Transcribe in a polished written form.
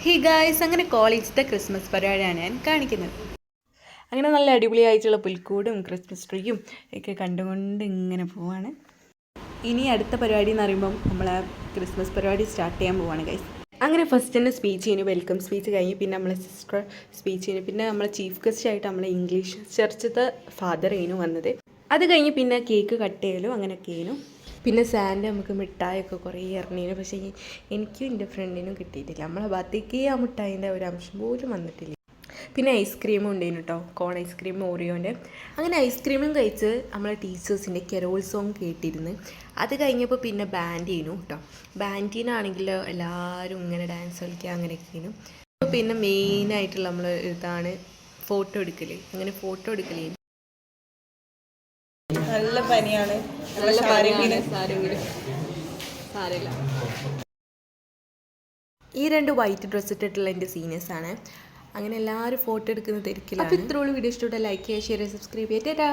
Hey guys, അങ്ങനെ കോളേജിലത്തെ Christmas പരിപാടിയാണ് ഞാൻ കാണിക്കുന്നത്. അങ്ങനെ നല്ല അടിപൊളിയായിട്ടുള്ള പുൽക്കൂടും ക്രിസ്മസ് ട്രീയും ഒക്കെ കണ്ടുകൊണ്ട് ഇങ്ങനെ പോവാണ്. ഇനി അടുത്ത പരിപാടി എന്ന് പറയുമ്പം നമ്മളെ ക്രിസ്മസ് പരിപാടി സ്റ്റാർട്ട് ചെയ്യാൻ പോവാണ് ഗൈസ്. അങ്ങനെ ഫസ്റ്റ് തന്നെ സ്പീച്ച് ചെയ്യുന്നു, വെൽക്കം സ്പീച്ച് കഴിഞ്ഞ് പിന്നെ നമ്മളെ സിസ്റ്റർ സ്പീച്ച് ചെയ്യുന്നു, പിന്നെ നമ്മളെ ചീഫ് ഗസ്റ്റ് ആയിട്ട് നമ്മളെ ഇംഗ്ലീഷ് ചർച്ചത്തെ ഫാദർ ആയിരുന്നു വന്നത്. അത് കഴിഞ്ഞ് പിന്നെ കേക്ക് കട്ട് ചെയ്യലും അങ്ങനെയൊക്കെ ആയിരുന്നു. പിന്നെ സാൻഡ് നമുക്ക് മിഠായിയൊക്കെ കുറേ ഇറങ്ങിയിരുന്നു. പക്ഷേ എനിക്കും എൻ്റെ ഫ്രണ്ടിനും കിട്ടിയിട്ടില്ല. നമ്മളെ ഭാഗത്തേക്ക് ആ മിഠായിൻ്റെ ഒരു അംശം പോലും വന്നിട്ടില്ല. പിന്നെ ഐസ്ക്രീമും ഉണ്ടായിരുന്നു കേട്ടോ, കോൺ ഐസ്ക്രീം ഓറിയോൻ്റെ. അങ്ങനെ ഐസ്ക്രീമും കഴിച്ച് നമ്മളെ ടീച്ചേഴ്സിൻ്റെ കെരോൾ സോങ് കേട്ടിരുന്ന്. അത് കഴിഞ്ഞപ്പോൾ പിന്നെ ബാൻഡ് ചെയ്യുന്നു കേട്ടോ. ബാൻഡിനാണെങ്കിൽ എല്ലാവരും ഇങ്ങനെ ഡാൻസ് കളിക്കുക അങ്ങനെയൊക്കെയാണ്. അപ്പോൾ പിന്നെ മെയിനായിട്ടുള്ള നമ്മൾ ഇതാണ് ഫോട്ടോ എടുക്കൽ. അങ്ങനെ ഫോട്ടോ എടുക്കൽ നല്ല പനിയാണ്. സാരമില്ല. ഈ രണ്ട് വൈറ്റ് ഡ്രസ്സ് ഇട്ടിട്ടുള്ള എൻ്റെ സീനിയേഴ്സാണ്. അങ്ങനെ എല്ലാവരും ഫോട്ടോ എടുക്കുന്ന തിരക്കിലാണ്. അപ്പോൾ ഇത്രയുള്ള വീഡിയോ ഇഷ്ടപ്പെട്ട ലൈക്ക് ചെയ്യുക, ഷെയർ ചെയ്യുക, സബ്സ്ക്രൈബ് ചെയ്യുക.